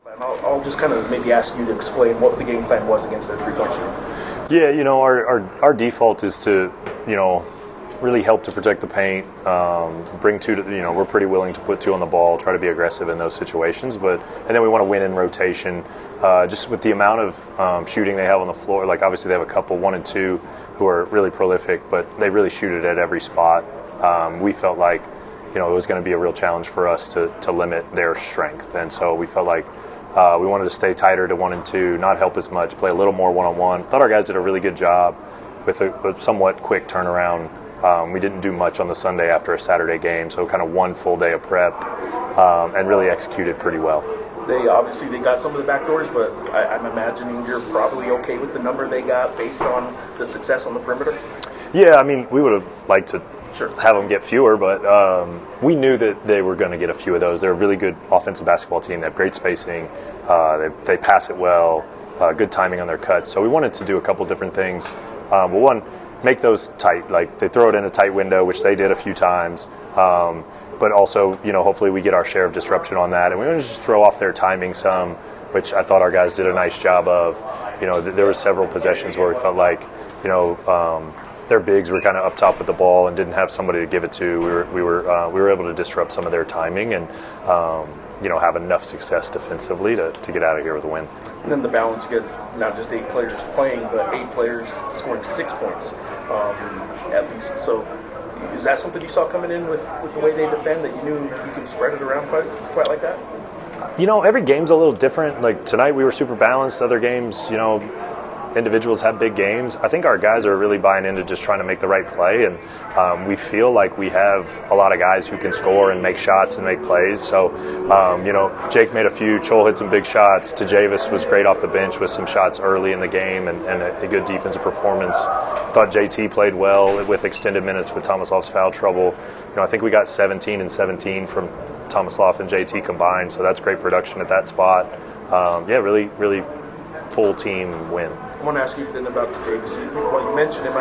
I'll just kind of maybe ask you to explain what the game plan was against that three-point shooting. Yeah, our default is to, really help to protect the paint, bring two to, we're pretty willing to put two on the ball, try to be aggressive in those situations, and then we want to win in rotation. Just with the amount of shooting they have on the floor, like obviously they have a couple, 1 and 2, who are really prolific, but they really shoot it at every spot. We felt like, it was going to be a real challenge for us to limit their strength, and so we felt like we wanted to stay tighter to 1 and 2, not help as much, play a little more one-on-one. Thought our guys did a really good job with a somewhat quick turnaround. We didn't do much on the Sunday after a Saturday game, so kind of one full day of prep and really executed pretty well. They got some of the back doors, but I'm imagining you're probably okay with the number they got based on the success on the perimeter? Yeah, I mean, we would have liked to Sure. have them get fewer, but we knew that they were going to get a few of those. They're a really good offensive basketball team. They have great spacing. They pass it well, good timing on their cuts. So we wanted to do a couple different things. One, make those tight. Like they throw it in a tight window, which they did a few times. But also, hopefully we get our share of disruption on that. And we want to just throw off their timing some, which I thought our guys did a nice job of. There were several possessions where we felt like, their bigs were kind of up top with the ball and didn't have somebody to give it to. We were able to disrupt some of their timing and have enough success defensively to get out of here with a win. And then the balance, you guys not just 8 players playing, but 8 players scoring 6 points at least. So is that something you saw coming in with the way they defend, that you knew you could spread it around quite like that? Every game's a little different. Like tonight we were super balanced. Other games, individuals have big games. I think our guys are really buying into just trying to make the right play, and we feel like we have a lot of guys who can score and make shots and make plays. So, Jake made a few, Chol hit some big shots, Tajavis was great off the bench with some shots early in the game and a good defensive performance. Thought JT played well with extended minutes with Tomaslav's foul trouble. I think we got 17 and 17 from Tomaslav and JT combined, so that's great production at that spot. Really, really full team win. I want to ask you then about Tajavis. Well, you mentioned him.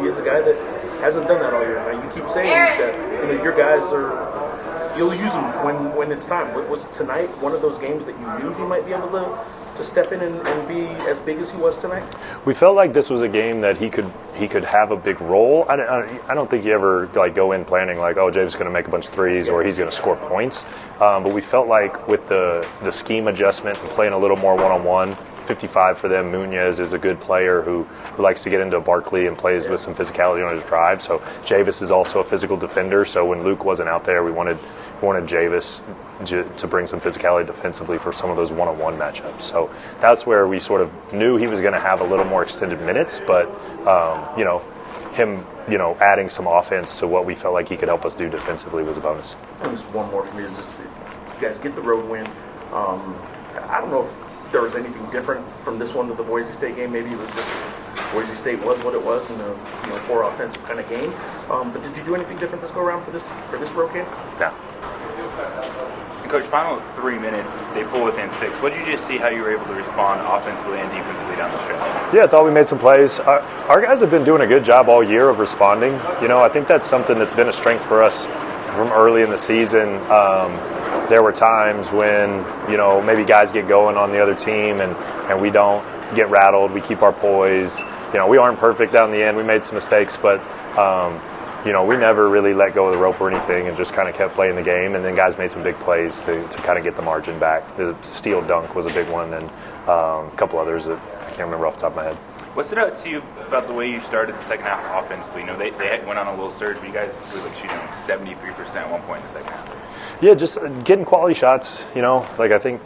He is a guy that hasn't done that all year. Now, you keep saying that your guys you'll use him when it's time. Was tonight one of those games that you knew he might be able to step in and be as big as he was tonight? We felt like this was a game that he could have a big role. I don't think you ever go in planning like, oh, James is going to make a bunch of threes or he's going to score points. But we felt like with the scheme adjustment and playing a little more one-on-one, 55 for them. Munoz is a good player who likes to get into Barkley and plays with some physicality on his drive. So Javis is also a physical defender. So when Luke wasn't out there, we wanted Javis to bring some physicality defensively for some of those one-on-one matchups. So that's where we sort of knew he was going to have a little more extended minutes, but him adding some offense to what we felt like he could help us do defensively was a bonus. And just one more for me is just you guys get the road win. I don't know if there was anything different from this one to the Boise State game. Maybe it was just Boise State was what it was in a poor offensive kind of game. But did you do anything different this go around for this road game? Yeah. Coach, final 3 minutes, they pull within 6. What did you just see how you were able to respond offensively and defensively down the stretch? Yeah, I thought we made some plays. Our guys have been doing a good job all year of responding. I think that's something that's been a strength for us from early in the season. There were times when, maybe guys get going on the other team and we don't get rattled. We keep our poise. We aren't perfect down the end. We made some mistakes, but, we never really let go of the rope or anything and just kind of kept playing the game. And then guys made some big plays to kind of get the margin back. The steal dunk was a big one and a couple others that I can't remember off the top of my head. What stood out to you about the way you started the second half offensively? They went on a little surge, but you guys were shooting 73% at one point in the second half. Yeah, just getting quality shots. I think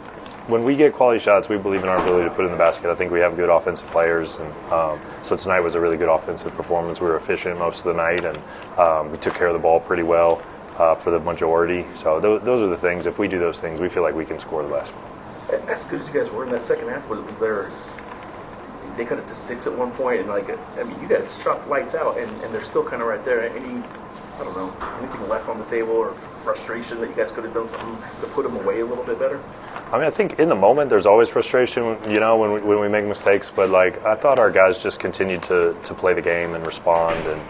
when we get quality shots, we believe in our ability to put in the basket. I think we have good offensive players, and so tonight was a really good offensive performance. We were efficient most of the night, and we took care of the ball pretty well for the majority. So those are the things. If we do those things, we feel like we can score the basketball. As good as you guys were in that second half, was there? They cut it to 6 at one point, and you guys shot lights out, and they're still kind of right there. Anything left on the table or frustration that you guys could have done something to put them away a little bit better? I think in the moment there's always frustration, when we make mistakes, but I thought our guys just continued to play the game and respond, and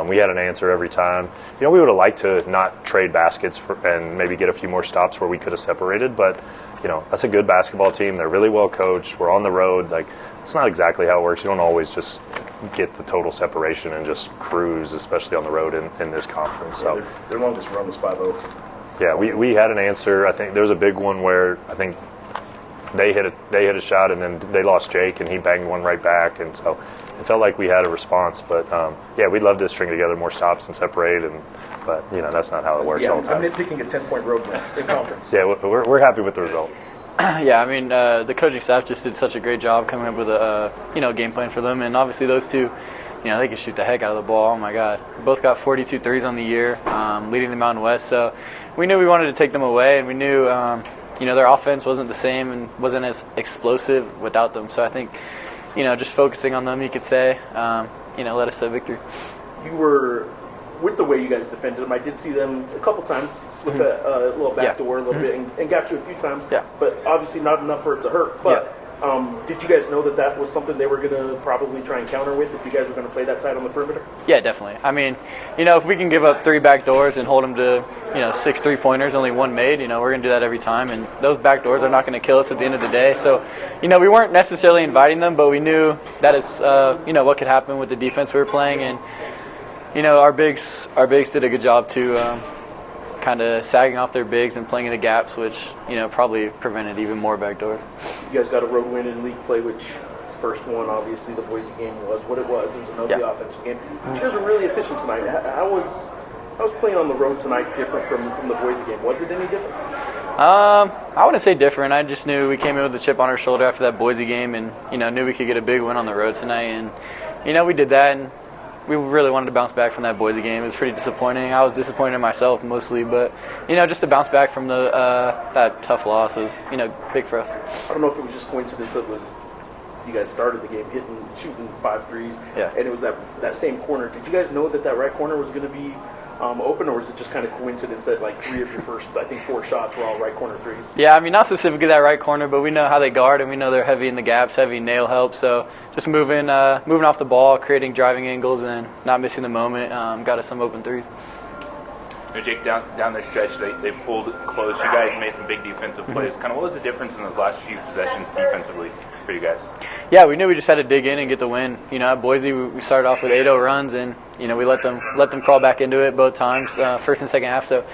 We had an answer every time. We would have liked to not trade baskets and maybe get a few more stops where we could have separated, but that's a good basketball team. They're really well coached. We're on the road. Like, it's not exactly how it works. You don't always just get the total separation and just cruise, especially on the road in this conference. So their longest run was 5-0. Yeah, we had an answer. I think there was a big one where I think they hit a shot, and then they lost Jake, and he banged one right back, and so it felt like we had a response. But we'd love to string together more stops and separate, but that's not how it works all the time. I'm nitpicking a 10-point road win in conference. Yeah, we're happy with the result. Yeah, I mean, the coaching staff just did such a great job coming up with a game plan for them, and obviously those two, they can shoot the heck out of the ball. Oh my God, we both got 42 threes on the year, leading the Mountain West. So we knew we wanted to take them away, and we knew their offense wasn't the same and wasn't as explosive without them. So I think just focusing on them, you could say, led us to a victory. You were, with the way you guys defended them, I did see them a couple times slip a little backdoor a little bit and got you a few times, but obviously not enough for it to hurt. But did you guys know that was something they were going to probably try and counter with if you guys were going to play that side on the perimeter? Yeah, definitely. I mean, if we can give up 3 backdoors and hold them to 6 3-pointers, only 1 made, we're going to do that every time. And those backdoors are not going to kill us at the end of the day. So, we weren't necessarily inviting them, but we knew that is, what could happen with the defense we were playing. And our bigs did a good job too, kind of sagging off their bigs and playing in the gaps, which probably prevented even more backdoors. You guys got a road win in league play, which first one, obviously the Boise game was what it was. It was another offensive game. But you guys were really efficient tonight. How was playing on the road tonight different from the Boise game? Was it any different? I wouldn't say different. I just knew we came in with a chip on our shoulder after that Boise game, and knew we could get a big win on the road tonight, and we did that. And we really wanted to bounce back from that Boise game. It was pretty disappointing. I was disappointed in myself mostly, but just to bounce back from that tough loss was big for us. I don't know if it was just coincidence. It was you guys started the game shooting 5 threes, and it was that same corner. Did you guys know that right corner was going to be open, or was it just kind of coincidence that 3 of your first, I think 4 shots were all right corner threes? Yeah, I mean, not specifically that right corner, but we know how they guard, and we know they're heavy in the gaps, heavy nail help. So just moving off the ball, creating driving angles, and not missing the moment got us some open threes. Jake, down the stretch, they pulled close. You guys made some big defensive plays. Kind of what was the difference in those last few possessions defensively for you guys? Yeah, we knew we just had to dig in and get the win. At Boise, we started off with 8-0 runs, and we let them crawl back into it both times, first and second half. So,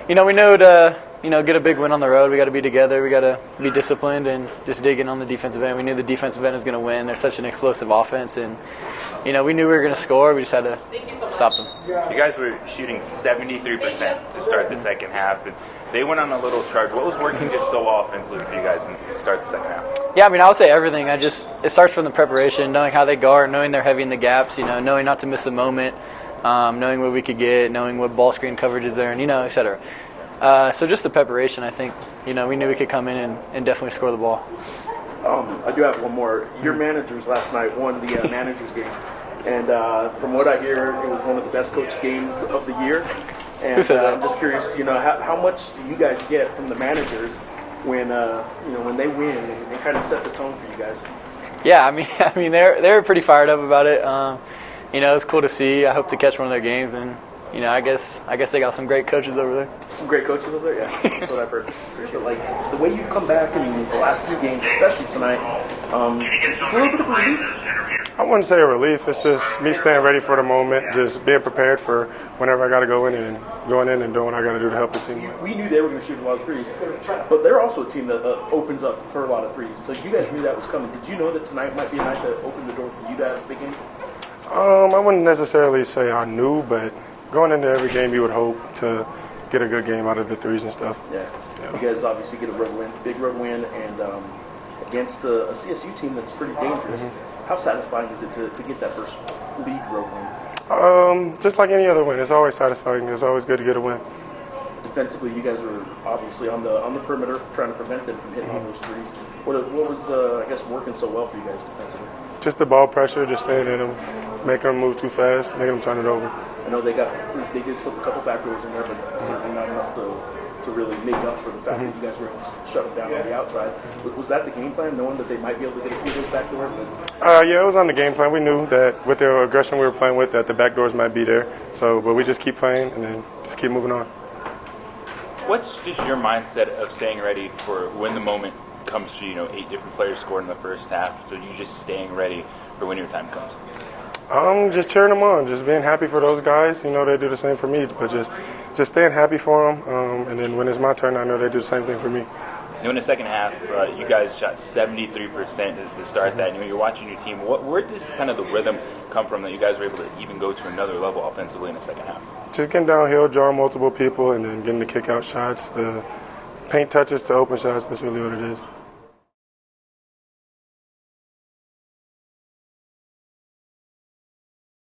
we knew to get a big win on the road, we got to be together, we got to be disciplined, and just dig in on the defensive end. We knew the defensive end was going to win. They're such an explosive offense, and we knew we were going to score. We just had to stop them. You guys were shooting 73% to start the second half, and they went on a little charge. What was working just so offensively for you guys to start the second half? Yeah, I mean, I would say everything. It starts from the preparation, knowing how they guard, knowing they're heavy in the gaps, knowing not to miss a moment, knowing what we could get, knowing what ball screen coverage is there, and et cetera. So just the preparation, I think, we knew we could come in and definitely score the ball. I do have one more. Your managers last night won the managers game, and from what I hear, it was one of the best coached games of the year. And Who said that? I'm just curious, how much do you guys get from the managers when when they win and kind of set the tone for you guys? Yeah, I mean they're pretty fired up about it. It's cool to see. I hope to catch one of their games, and I guess they got some great coaches over there. Some great coaches over there, yeah. That's what I've heard. But the way you've come back in the last few games, especially tonight, it's a little bit of a relief. I wouldn't say a relief. It's just me staying ready for the moment, just being prepared for whenever I got to go in and going in and doing what I got to do to help the team. We knew they were going to shoot a lot of threes, but they're also a team that opens up for a lot of threes. So you guys knew that was coming. Did you know that tonight might be a night that opened the door for you to have a big game? I wouldn't necessarily say I knew, but going into every game, you would hope to get a good game out of the threes and stuff. Yeah. You guys obviously get a road win, big road win, and against a CSU team that's pretty dangerous. How satisfying is it to get that first league road win? Just like any other win, it's always satisfying. It's always good to get a win. Defensively, you guys were obviously on the perimeter, trying to prevent them from hitting all those threes. What was I guess working so well for you guys defensively? Just the ball pressure, just staying in them, making them move too fast, making them turn it over. I know they did slip a couple backdoors in there, but certainly not enough to to really make up for the fact that you guys were able to shut them down on the outside. Was that the game plan, knowing that they might be able to get a few of those back doors? Yeah, it was on the game plan. We knew that with the aggression we were playing with, that the back doors might be there. So, but we just keep playing and then just keep moving on. What's just your mindset of staying ready for when the moment comes to, 8 different players scored in the first half, so you just staying ready for when your time comes? Just cheering them on, just being happy for those guys. They do the same for me, but just staying happy for them. And then when it's my turn, I know they do the same thing for me. In the second half, you guys shot 73% to start that. And you're watching your team. Where does kind of the rhythm come from that you guys were able to even go to another level offensively in the second half? Just getting downhill, drawing multiple people, and then getting the kick-out shots, the paint touches to open shots. That's really what it is.